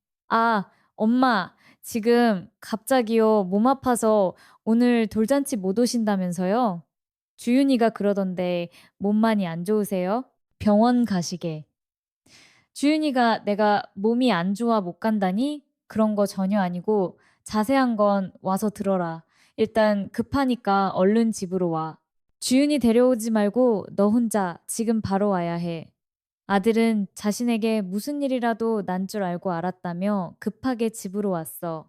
엄마, 지금 갑자기요, 몸 아파서 오늘 돌잔치 못 오신다면서요? 주윤이가 그러던데 몸 많이 안 좋으세요? 병원 가시게. 주윤이가 내가 몸이 안 좋아 못 간다니? 그런 거 전혀 아니고 자세한 건 와서 들어라. 일단 급하니까 얼른 집으로 와. 주윤이 데려오지 말고 너 혼자 지금 바로 와야 해. 아들은 자신에게 무슨 일이라도 난 줄 알고 알았다며 급하게 집으로 왔어.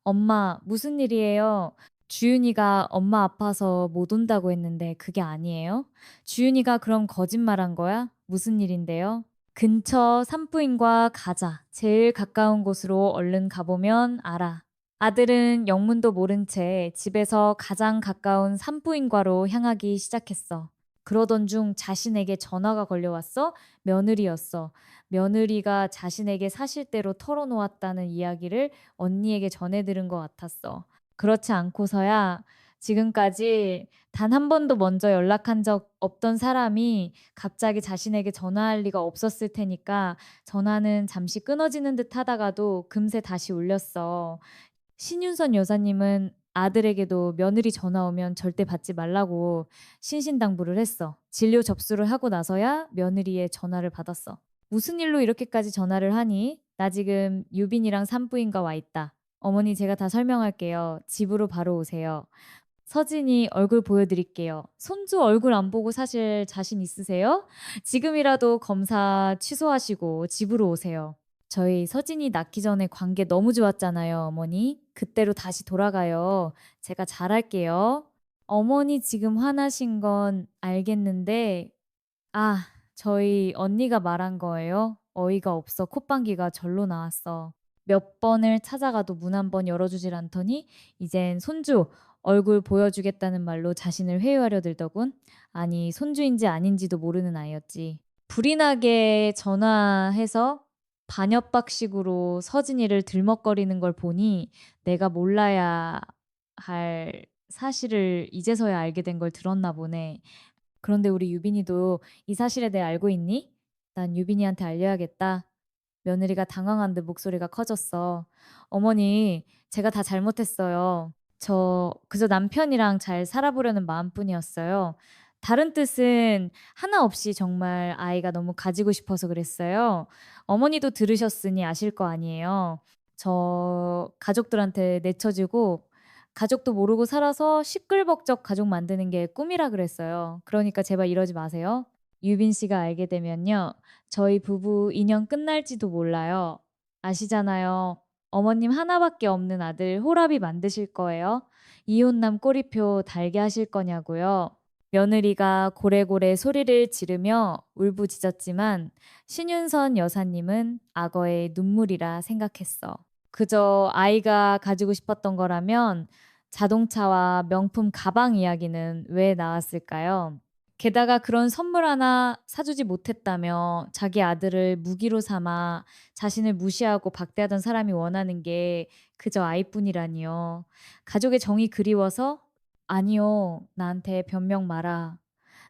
엄마, 무슨 일이에요? 주윤이가 엄마 아파서 못 온다고 했는데 그게 아니에요? 주윤이가 그럼 거짓말한 거야? 무슨 일인데요? 근처 산부인과 가자. 제일 가까운 곳으로 얼른 가보면 알아. 아들은 영문도 모른 채 집에서 가장 가까운 산부인과로 향하기 시작했어. 그러던 중 자신에게 전화가 걸려왔어. 며느리였어. 며느리가 자신에게 사실대로 털어놓았다는 이야기를 언니에게 전해 들은 것 같았어. 그렇지 않고서야 지금까지 단 한 번도 먼저 연락한 적 없던 사람이 갑자기 자신에게 전화할 리가 없었을 테니까 전화는 잠시 끊어지는 듯 하다가도 금세 다시 울렸어. 신윤선 여사님은 아들에게도 며느리 전화 오면 절대 받지 말라고 신신당부를 했어. 진료 접수를 하고 나서야 며느리의 전화를 받았어. 무슨 일로 이렇게까지 전화를 하니? 나 지금 유빈이랑 산부인과 와 있다. 어머니 제가 다 설명할게요. 집으로 바로 오세요. 서진이 얼굴 보여드릴게요. 손주 얼굴 안 보고 사실 자신 있으세요? 지금이라도 검사 취소하시고 집으로 오세요. 저희 서진이 낳기 전에 관계 너무 좋았잖아요, 어머니. 그때로 다시 돌아가요. 제가 잘할게요. 어머니 지금 화나신 건 알겠는데, 아, 저희 언니가 말한 거예요. 어이가 없어 콧방귀가 절로 나왔어. 몇 번을 찾아가도 문 한 번 열어주질 않더니 이젠 손주 얼굴 보여주겠다는 말로 자신을 회유하려 들더군. 아니 손주인지 아닌지도 모르는 아이였지. 불이 나게 전화해서 반협박식으로 서진이를 들먹거리는 걸 보니 내가 몰라야 할 사실을 이제서야 알게 된 걸 들었나 보네. 그런데 우리 유빈이도 이 사실에 대해 알고 있니? 난 유빈이한테 알려야겠다. 며느리가 당황한 듯 목소리가 커졌어. 어머니, 제가 다 잘못했어요. 저 그저 남편이랑 잘 살아보려는 마음뿐이었어요. 다른 뜻은 하나 없이 정말 아이가 너무 가지고 싶어서 그랬어요. 어머니도 들으셨으니 아실 거 아니에요. 저 가족들한테 내쳐지고 가족도 모르고 살아서 시끌벅적 가족 만드는 게 꿈이라 그랬어요. 그러니까 제발 이러지 마세요. 유빈 씨가 알게 되면요. 저희 부부 인연 끝날지도 몰라요. 아시잖아요. 어머님 하나밖에 없는 아들 호랍이 만드실 거예요. 이혼남 꼬리표 달게 하실 거냐고요. 며느리가 고래고래 소리를 지르며 울부짖었지만 신윤선 여사님은 악어의 눈물이라 생각했어. 그저 아이가 가지고 싶었던 거라면 자동차와 명품 가방 이야기는 왜 나왔을까요? 게다가 그런 선물 하나 사주지 못했다며 자기 아들을 무기로 삼아 자신을 무시하고 박대하던 사람이 원하는 게 그저 아이뿐이라니요. 가족의 정이 그리워서? 아니요. 나한테 변명 마라.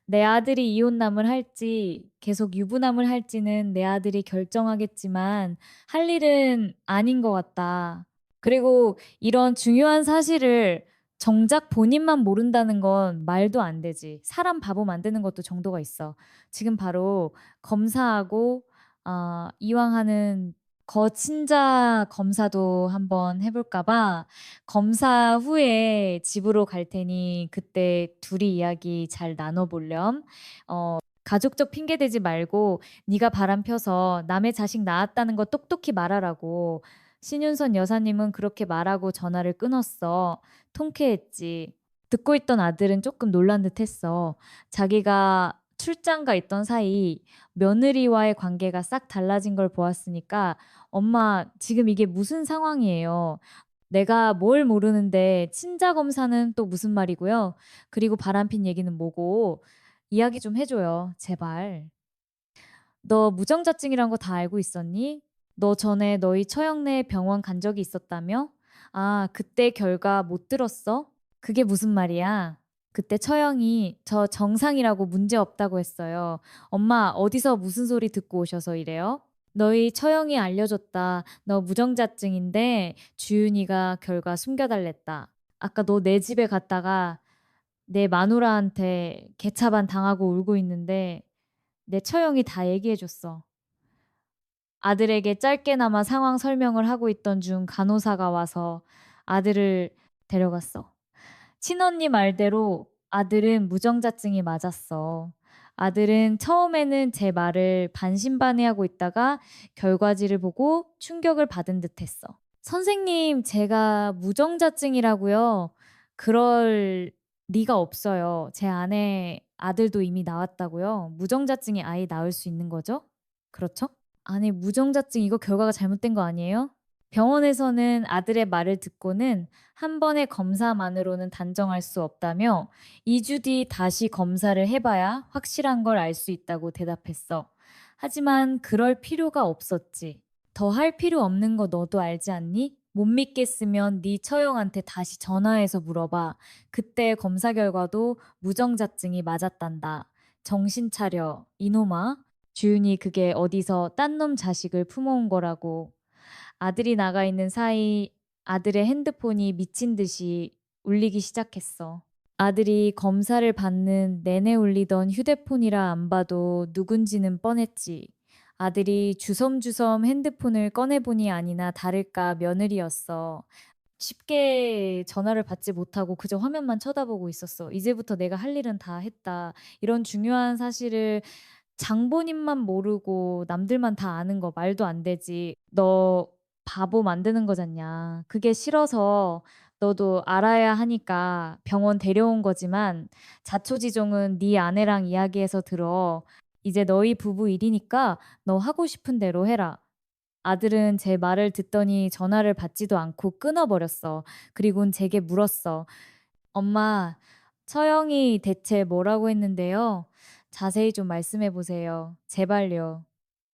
내 아들이 이혼남을 할지 계속 유부남을 할지는 내 아들이 결정하겠지만 할 일은 아닌 것 같다. 그리고 이런 중요한 사실을 정작 본인만 모른다는 건 말도 안 되지. 사람 바보 만드는 것도 정도가 있어. 지금 바로 검사하고 이왕 하는 거친자 검사도 한번 해볼까 봐 검사 후에 집으로 갈 테니 그때 둘이 이야기 잘 나눠보렴. 가족적 핑계 대지 말고 네가 바람 펴서 남의 자식 낳았다는 거 똑똑히 말하라고. 신윤선 여사님은 그렇게 말하고 전화를 끊었어. 통쾌했지. 듣고 있던 아들은 조금 놀란 듯 했어. 자기가 출장가 있던 사이 며느리와의 관계가 싹 달라진 걸 보았으니까 엄마, 지금 이게 무슨 상황이에요? 내가 뭘 모르는데 친자 검사는 또 무슨 말이고요? 그리고 바람핀 얘기는 뭐고? 이야기 좀 해줘요, 제발. 너 무정자증이란 거 다 알고 있었니? 너 전에 너희 처형네 병원 간 적이 있었다며? 아, 그때 결과 못 들었어? 그게 무슨 말이야? 그때 처형이 저 정상이라고 문제 없다고 했어요. 엄마, 어디서 무슨 소리 듣고 오셔서 이래요? 너희 처형이 알려줬다. 너 무정자증인데 주윤이가 결과 숨겨달랬다. 아까 너 내 집에 갔다가 내 마누라한테 개차반 당하고 울고 있는데 내 처형이 다 얘기해줬어. 아들에게 짧게나마 상황 설명을 하고 있던 중 간호사가 와서 아들을 데려갔어. 친언니 말대로 아들은 무정자증이 맞았어. 아들은 처음에는 제 말을 반신반의하고 있다가 결과지를 보고 충격을 받은 듯 했어. 선생님, 제가 무정자증이라고요? 그럴 리가 없어요. 제 아내 아들도 이미 나왔다고요? 무정자증이 아이 낳을 수 있는 거죠? 그렇죠? 아니, 무정자증 이거 결과가 잘못된 거 아니에요? 병원에서는 아들의 말을 듣고는 한 번의 검사만으로는 단정할 수 없다며 2주 뒤 다시 검사를 해봐야 확실한 걸 알 수 있다고 대답했어. 하지만 그럴 필요가 없었지. 더 할 필요 없는 거 너도 알지 않니? 못 믿겠으면 네 처형한테 다시 전화해서 물어봐. 그때 검사 결과도 무정자증이 맞았단다. 정신 차려, 이놈아. 주윤이 그게 어디서 딴 놈 자식을 품어온 거라고. 아들이 나가 있는 사이 아들의 핸드폰이 미친 듯이 울리기 시작했어. 아들이 검사를 받는 내내 울리던 휴대폰이라 안 봐도 누군지는 뻔했지. 아들이 주섬주섬 핸드폰을 꺼내보니 아니나 다를까 며느리였어. 쉽게 전화를 받지 못하고 그저 화면만 쳐다보고 있었어. 이제부터 내가 할 일은 다 했다. 이런 중요한 사실을 장본인만 모르고 남들만 다 아는 거 말도 안 되지. 너 바보 만드는 거잖냐. 그게 싫어서 너도 알아야 하니까 병원 데려온 거지만 자초지종은 네 아내랑 이야기해서 들어. 이제 너희 부부 일이니까 너 하고 싶은 대로 해라. 아들은 제 말을 듣더니 전화를 받지도 않고 끊어버렸어. 그리곤 제게 물었어. 엄마, 처형이 대체 뭐라고 했는데요? 자세히 좀 말씀해 보세요. 제발요.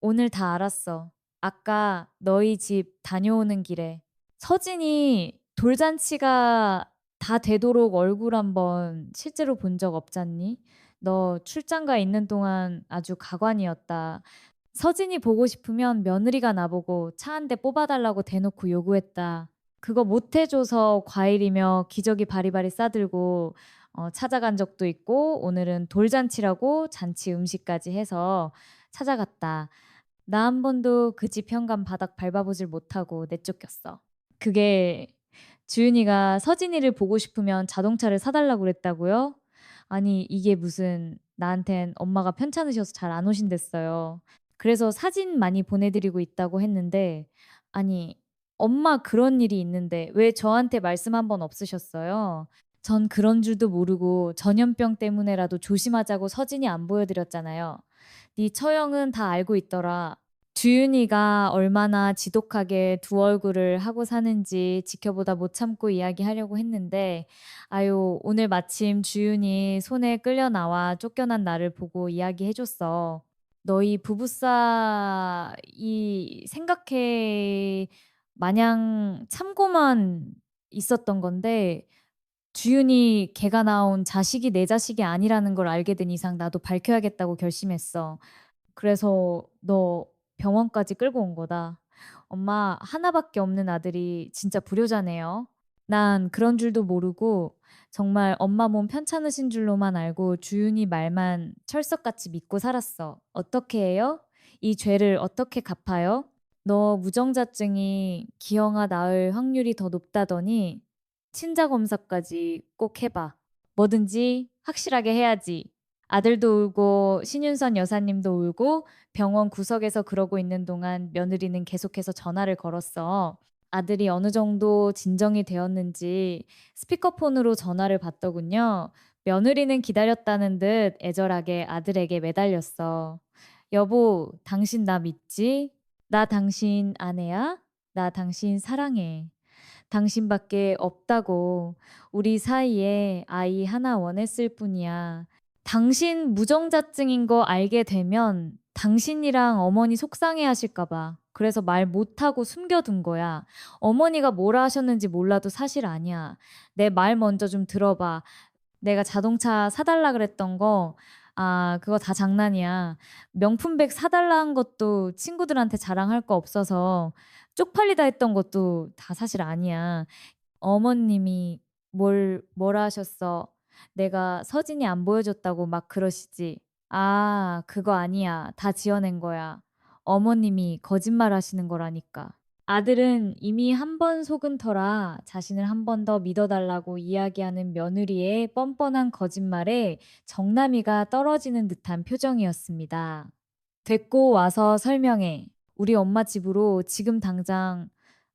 오늘 다 알았어. 아까 너희 집 다녀오는 길에. 서진이 돌잔치가 다 되도록 얼굴 한번 실제로 본 적 없잖니? 너 출장가 있는 동안 아주 가관이었다. 서진이 보고 싶으면 며느리가 나보고 차 한 대 뽑아달라고 대놓고 요구했다. 그거 못 해줘서 과일이며 기저귀 바리바리 싸들고 찾아간 적도 있고 오늘은 돌잔치라고 잔치 음식까지 해서 찾아갔다. 나 한 번도 그 집 현관 바닥 밟아보질 못하고 내쫓겼어. 그게 주윤이가 서진이를 보고 싶으면 자동차를 사달라고 그랬다고요? 아니 이게 무슨 나한텐 엄마가 편찮으셔서 잘 안 오신댔어요. 그래서 사진 많이 보내드리고 있다고 했는데 아니 엄마 그런 일이 있는데 왜 저한테 말씀 한 번 없으셨어요? 전 그런 줄도 모르고 전염병 때문에라도 조심하자고 서진이 안 보여드렸잖아요. 네 처형은 다 알고 있더라. 주윤이가 얼마나 지독하게 두 얼굴을 하고 사는지 지켜보다 못 참고 이야기하려고 했는데 아유 오늘 마침 주윤이 손에 끌려 나와 쫓겨난 나를 보고 이야기해줬어. 너희 부부싸이 생각해 마냥 참고만 있었던 건데 주윤이 걔가 낳은 자식이 내 자식이 아니라는 걸 알게 된 이상 나도 밝혀야겠다고 결심했어. 그래서 너 병원까지 끌고 온 거다. 엄마 하나밖에 없는 아들이 진짜 불효자네요. 난 그런 줄도 모르고 정말 엄마 몸 편찮으신 줄로만 알고 주윤이 말만 철석같이 믿고 살았어. 어떻게 해요? 이 죄를 어떻게 갚아요? 너 무정자증이 기형아 낳을 확률이 더 높다더니 친자 검사까지 꼭 해봐. 뭐든지 확실하게 해야지. 아들도 울고 신윤선 여사님도 울고 병원 구석에서 그러고 있는 동안 며느리는 계속해서 전화를 걸었어. 아들이 어느 정도 진정이 되었는지 스피커폰으로 전화를 받더군요. 며느리는 기다렸다는 듯 애절하게 아들에게 매달렸어. 여보, 당신 나 믿지? 나 당신 아내야? 나 당신 사랑해. 당신밖에 없다고. 우리 사이에 아이 하나 원했을 뿐이야. 당신 무정자증인 거 알게 되면 당신이랑 어머니 속상해 하실까 봐. 그래서 말 못하고 숨겨둔 거야. 어머니가 뭐라 하셨는지 몰라도 사실 아니야. 내 말 먼저 좀 들어봐. 내가 자동차 사달라 그랬던 거, 그거 다 장난이야. 명품백 사달라 한 것도 친구들한테 자랑할 거 없어서 쪽팔리다 했던 것도 다 사실 아니야. 어머님이 뭐라 하셨어? 내가 서진이 안 보여줬다고 막 그러시지. 그거 아니야. 다 지어낸 거야. 어머님이 거짓말 하시는 거라니까. 아들은 이미 한 번 속은 터라 자신을 한 번 더 믿어달라고 이야기하는 며느리의 뻔뻔한 거짓말에 정남이가 떨어지는 듯한 표정이었습니다. 됐고 와서 설명해. 우리 엄마 집으로 지금 당장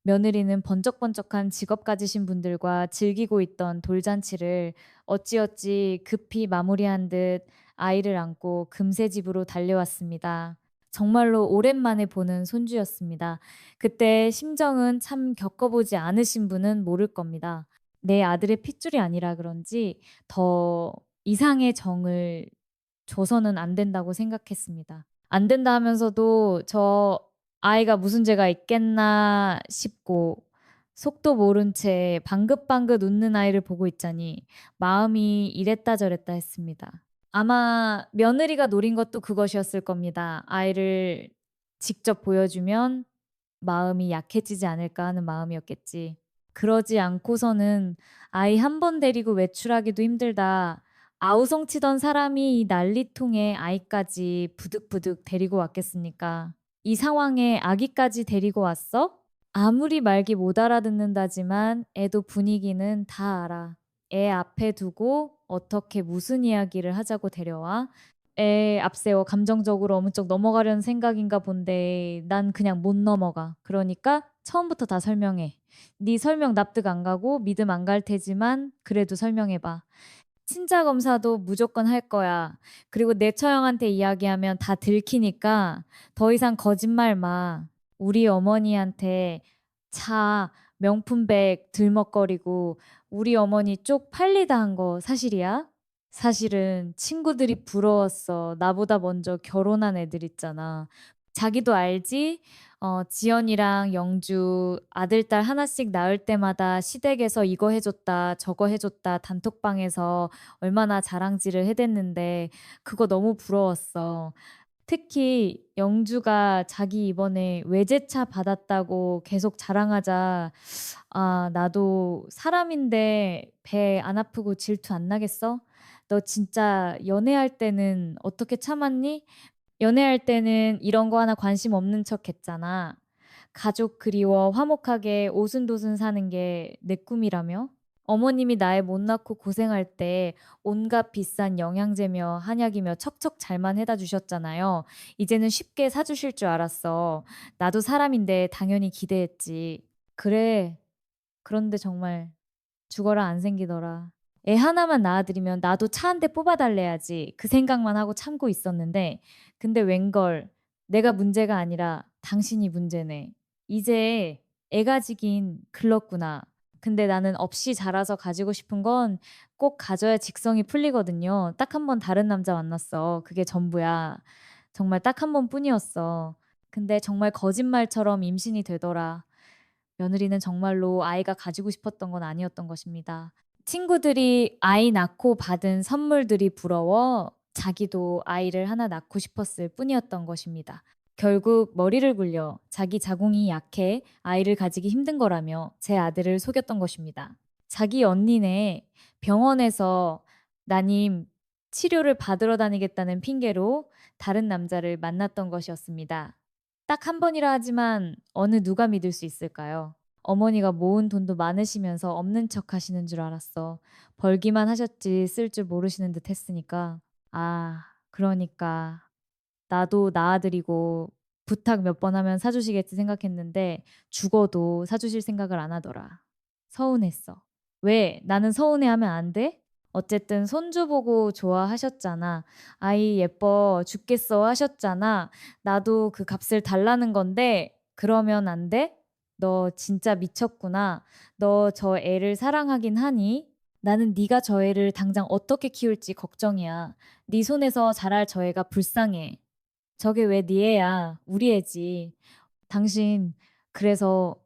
며느리는 번쩍번쩍한 직업 가지신 분들과 즐기고 있던 돌잔치를 어찌어찌 급히 마무리한 듯 아이를 안고 금세 집으로 달려왔습니다. 정말로 오랜만에 보는 손주였습니다. 그때 심정은 참 겪어보지 않으신 분은 모를 겁니다. 내 아들의 핏줄이 아니라 그런지 더 이상의 정을 줘서는 안 된다고 생각했습니다. 안 된다 하면서도 저 아이가 무슨 죄가 있겠나 싶고 속도 모른 채 방긋방긋 웃는 아이를 보고 있자니 마음이 이랬다 저랬다 했습니다. 아마 며느리가 노린 것도 그것이었을 겁니다. 아이를 직접 보여주면 마음이 약해지지 않을까 하는 마음이었겠지. 그러지 않고서는 아이 한 번 데리고 외출하기도 힘들다. 아우성치던 사람이 이 난리통에 아이까지 부득부득 데리고 왔겠습니까? 이 상황에 아기까지 데리고 왔어? 아무리 말기 못 알아듣는다지만 애도 분위기는 다 알아. 애 앞에 두고 어떻게 무슨 이야기를 하자고 데려와? 애 앞세워 감정적으로 어느 쪽 넘어가려는 생각인가 본데 난 그냥 못 넘어가. 그러니까 처음부터 다 설명해. 네 설명 납득 안 가고 믿음 안 갈 테지만 그래도 설명해봐. 친자 검사도 무조건 할 거야. 그리고 내 처형한테 이야기하면 다 들키니까 더 이상 거짓말 마. 우리 어머니한테 차, 명품백 들먹거리고 우리 어머니 쪽 팔리다 한 거 사실이야? 사실은 친구들이 부러웠어. 나보다 먼저 결혼한 애들 있잖아. 자기도 알지? 지연이랑 영주 아들, 딸 하나씩 낳을 때마다 시댁에서 이거 해줬다, 저거 해줬다, 단톡방에서 얼마나 자랑질을 해댔는데 그거 너무 부러웠어. 특히 영주가 자기 이번에 외제차 받았다고 계속 자랑하자. 아, 나도 사람인데 배 안 아프고 질투 안 나겠어? 너 진짜 연애할 때는 어떻게 참았니? 연애할 때는 이런 거 하나 관심 없는 척 했잖아. 가족 그리워 화목하게 오순도순 사는 게 내 꿈이라며? 어머님이 나애 못 낳고 고생할 때 온갖 비싼 영양제며 한약이며 척척 잘만 해다 주셨잖아요. 이제는 쉽게 사주실 줄 알았어. 나도 사람인데 당연히 기대했지. 그래. 그런데 정말 죽어라 안 생기더라. 애 하나만 낳아드리면 나도 차 한 대 뽑아달래야지. 그 생각만 하고 참고 있었는데, 근데 웬걸, 내가 문제가 아니라 당신이 문제네. 이제 애 가지긴 글렀구나. 근데 나는 없이 자라서 가지고 싶은 건 꼭 가져야 직성이 풀리거든요. 딱 한 번 다른 남자 만났어. 그게 전부야. 정말 딱 한 번뿐이었어. 근데 정말 거짓말처럼 임신이 되더라. 며느리는 정말로 아이가 가지고 싶었던 건 아니었던 것입니다. 친구들이 아이 낳고 받은 선물들이 부러워 자기도 아이를 하나 낳고 싶었을 뿐이었던 것입니다. 결국 머리를 굴려 자기 자궁이 약해 아이를 가지기 힘든 거라며 제 아들을 속였던 것입니다. 자기 언니네 병원에서 나님 치료를 받으러 다니겠다는 핑계로 다른 남자를 만났던 것이었습니다. 딱 한 번이라 하지만 어느 누가 믿을 수 있을까요? 어머니가 모은 돈도 많으시면서 없는 척 하시는 줄 알았어. 벌기만 하셨지 쓸 줄 모르시는 듯 했으니까. 아, 그러니까 나도 낳아드리고 부탁 몇 번 하면 사주시겠지 생각했는데 죽어도 사주실 생각을 안 하더라. 서운했어. 왜? 나는 서운해하면 안 돼? 어쨌든 손주 보고 좋아하셨잖아. 아이 예뻐 죽겠어 하셨잖아. 나도 그 값을 달라는 건데 그러면 안 돼? 너 진짜 미쳤구나. 너 저 애를 사랑하긴 하니? 나는 네가 저 애를 당장 어떻게 키울지 걱정이야. 네 손에서 자랄 저 애가 불쌍해. 저게 왜 네 애야? 우리 애지. 당신 그래서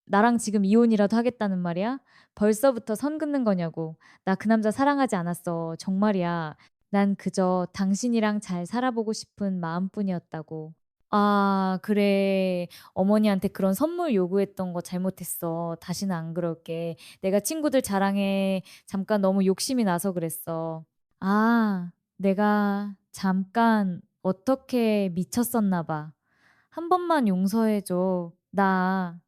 나랑 지금 이혼이라도 하겠다는 말이야? 벌써부터 선 긋는 거냐고. 나 그 남자 사랑하지 않았어. 정말이야. 난 그저 당신이랑 잘 살아보고 싶은 마음뿐이었다고. 아, 그래. 어머니한테 그런 선물 요구했던 거 잘못했어. 다시는 안 그럴게. 내가 친구들 자랑에 잠깐 너무 욕심이 나서 그랬어. 아, 내가 잠깐 어떻게 미쳤었나 봐. 한 번만 용서해줘. 나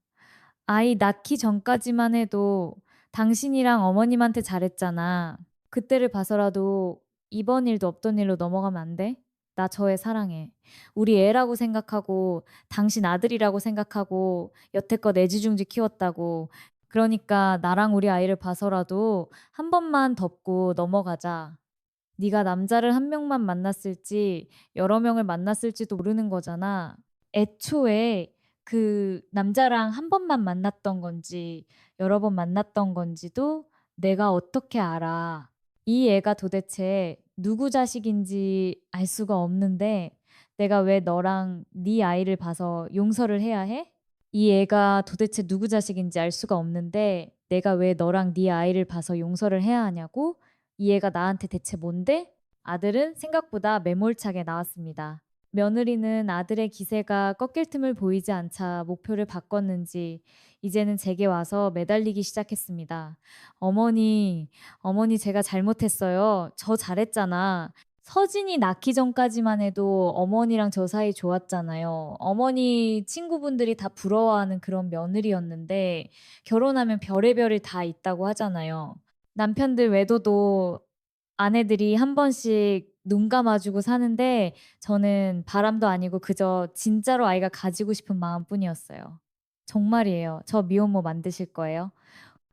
아이 낳기 전까지만 해도 당신이랑 어머님한테 잘했잖아. 그때를 봐서라도 이번 일도 없던 일로 넘어가면 안 돼? 나 저 애 사랑해. 우리 애라고 생각하고 당신 아들이라고 생각하고 여태껏 애지중지 키웠다고. 그러니까 나랑 우리 아이를 봐서라도 한 번만 덮고 넘어가자. 네가 남자를 한 명만 만났을지 여러 명을 만났을지도 모르는 거잖아. 애초에 그 남자랑 한 번만 만났던 건지 여러 번 만났던 건지도 내가 어떻게 알아. 이 애가 도대체 누구 자식인지 알 수가 없는데 내가 왜 너랑 네 아이를 봐서 용서를 해야 해? 이 애가 도대체 누구 자식인지 알 수가 없는데 내가 왜 너랑 네 아이를 봐서 용서를 해야 하냐고? 이 애가 나한테 대체 뭔데? 아들은 생각보다 매몰차게 나왔습니다. 며느리는 아들의 기세가 꺾일 틈을 보이지 않자 목표를 바꿨는지 이제는 제게 와서 매달리기 시작했습니다. 어머니, 어머니 제가 잘못했어요. 저 잘했잖아. 서진이 낳기 전까지만 해도 어머니랑 저 사이 좋았잖아요. 어머니 친구분들이 다 부러워하는 그런 며느리였는데 결혼하면 별의별이 다 있다고 하잖아요. 남편들 외도도 아내들이 한 번씩 눈 감아주고 사는데 저는 바람도 아니고 그저 진짜로 아이가 가지고 싶은 마음뿐이었어요. 정말이에요. 저 미혼모 만드실 거예요?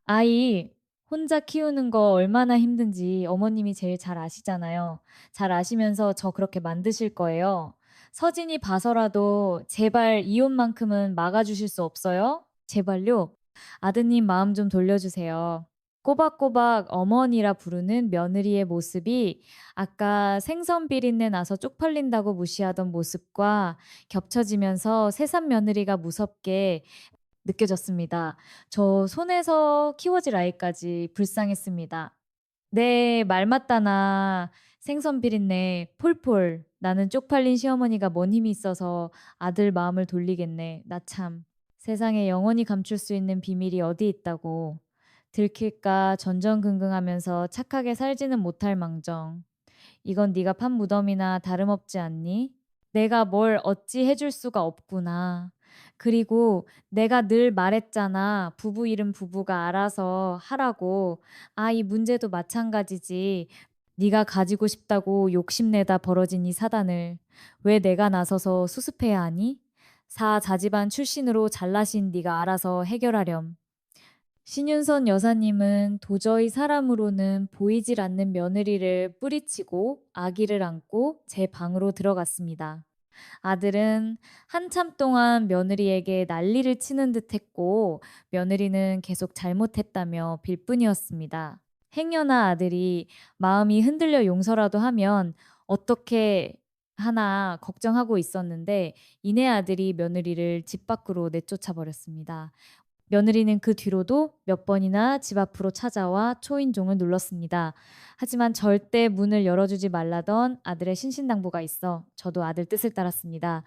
아이 혼자 키우는 거 얼마나 힘든지 어머님이 제일 잘 아시잖아요. 잘 아시면서 저 그렇게 만드실 거예요. 서진이 봐서라도 제발 이혼만큼은 막아주실 수 없어요? 제발요. 아드님 마음 좀 돌려주세요. 꼬박꼬박 어머니라 부르는 며느리의 모습이 아까 생선 비린내 나서 쪽팔린다고 무시하던 모습과 겹쳐지면서 새삼 며느리가 무섭게 느껴졌습니다. 저 손에서 키워질 아이까지 불쌍했습니다. 네, 말 맞다나 생선 비린내 폴폴. 나는 쪽팔린 시어머니가 뭔 힘이 있어서 아들 마음을 돌리겠네. 나 참. 세상에 영원히 감출 수 있는 비밀이 어디 있다고. 들킬까 전전긍긍하면서 착하게 살지는 못할 망정. 이건 네가 판 무덤이나 다름없지 않니? 내가 뭘 어찌 해줄 수가 없구나. 그리고 내가 늘 말했잖아. 부부 일은 부부가 알아서 하라고. 아, 이 문제도 마찬가지지. 네가 가지고 싶다고 욕심내다 벌어진 이 사단을 왜 내가 나서서 수습해야 하니? 사자집안 출신으로 잘나신 네가 알아서 해결하렴. 신윤선 여사님은 도저히 사람으로는 보이질 않는 며느리를 뿌리치고 아기를 안고 제 방으로 들어갔습니다. 아들은 한참 동안 며느리에게 난리를 치는 듯 했고, 며느리는 계속 잘못했다며 빌 뿐이었습니다. 행여나 아들이 마음이 흔들려 용서라도 하면 어떻게 하나 걱정하고 있었는데, 이내 아들이 며느리를 집 밖으로 내쫓아 버렸습니다. 며느리는 그 뒤로도 몇 번이나 집 앞으로 찾아와 초인종을 눌렀습니다. 하지만 절대 문을 열어주지 말라던 아들의 신신당부가 있어 저도 아들 뜻을 따랐습니다.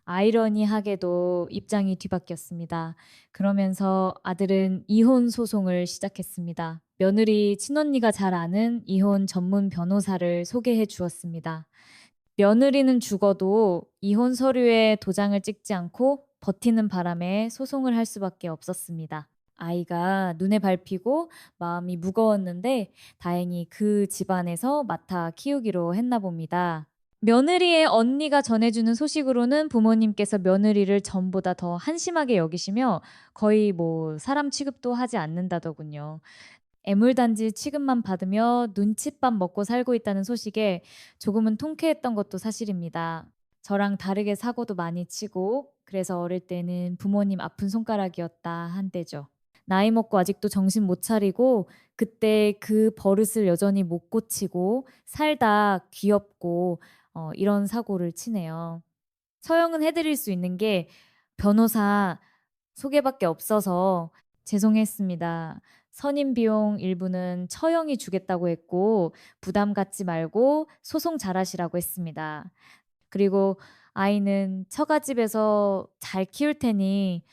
아이러니하게도 입장이 뒤바뀌었습니다. 그러면서 아들은 이혼 소송을 시작했습니다. 며느리 친언니가 잘 아는 이혼 전문 변호사를 소개해 주었습니다. 며느리는 죽어도 이혼 서류에 도장을 찍지 않고 버티는 바람에 소송을 할 수밖에 없었습니다. 아이가 눈에 밟히고 마음이 무거웠는데 다행히 그 집안에서 맡아 키우기로 했나 봅니다. 며느리의 언니가 전해주는 소식으로는 부모님께서 며느리를 전보다 더 한심하게 여기시며 거의 뭐 사람 취급도 하지 않는다더군요. 애물단지 취급만 받으며 눈칫밥 먹고 살고 있다는 소식에 조금은 통쾌했던 것도 사실입니다. 저랑 다르게 사고도 많이 치고 그래서 어릴 때는 부모님 아픈 손가락이었다 한때죠. 나이 먹고 아직도 정신 못 차리고 그때 그 버릇을 여전히 못 고치고 살다 귀엽고 이런 사고를 치네요. 처형은 해드릴 수 있는 게 변호사 소개밖에 없어서 죄송했습니다. 선임 비용 일부는 처형이 주겠다고 했고 부담 갖지 말고 소송 잘하시라고 했습니다. 그리고 아이는 처가집에서 잘 키울 테니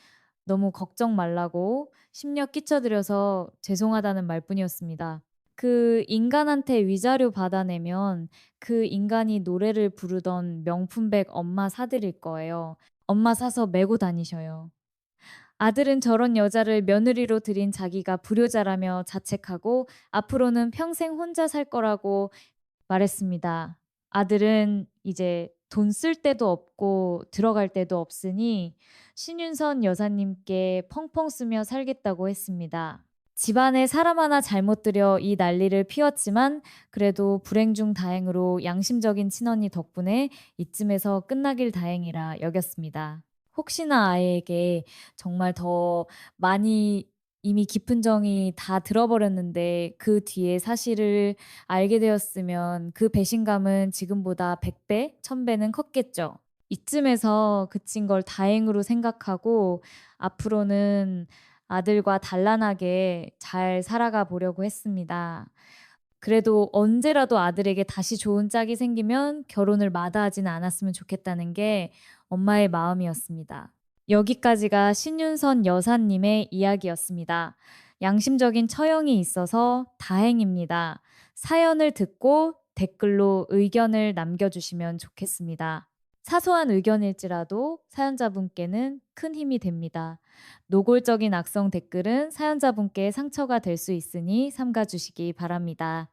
너무 걱정 말라고 심려 끼쳐드려서 죄송하다는 말뿐이었습니다. 그 인간한테 위자료 받아내면 그 인간이 노래를 부르던 명품백 엄마 사드릴 거예요. 엄마 사서 메고 다니셔요. 아들은 저런 여자를 며느리로 들인 자기가 불효자라며 자책하고 앞으로는 평생 혼자 살 거라고 말했습니다. 아들은 이제 돈 쓸 데도 없고 들어갈 데도 없으니 신윤선 여사님께 펑펑 쓰며 살겠다고 했습니다. 집안에 사람 하나 잘못 들여 이 난리를 피웠지만 그래도 불행 중 다행으로 양심적인 친언니 덕분에 이쯤에서 끝나길 다행이라 여겼습니다. 혹시나 아이에게 정말 더 많이 이미 깊은 정이 다 들어버렸는데 그 뒤에 사실을 알게 되었으면 그 배신감은 지금보다 100배, 1000배는 컸겠죠. 이쯤에서 그친 걸 다행으로 생각하고 앞으로는 아들과 단란하게 잘 살아가 보려고 했습니다. 그래도 언제라도 아들에게 다시 좋은 짝이 생기면 결혼을 마다하지는 않았으면 좋겠다는 게 엄마의 마음이었습니다. 여기까지가 신윤선 여사님의 이야기였습니다. 양심적인 처형이 있어서 다행입니다. 사연을 듣고 댓글로 의견을 남겨주시면 좋겠습니다. 사소한 의견일지라도 사연자분께는 큰 힘이 됩니다. 노골적인 악성 댓글은 사연자분께 상처가 될 수 있으니 삼가주시기 바랍니다.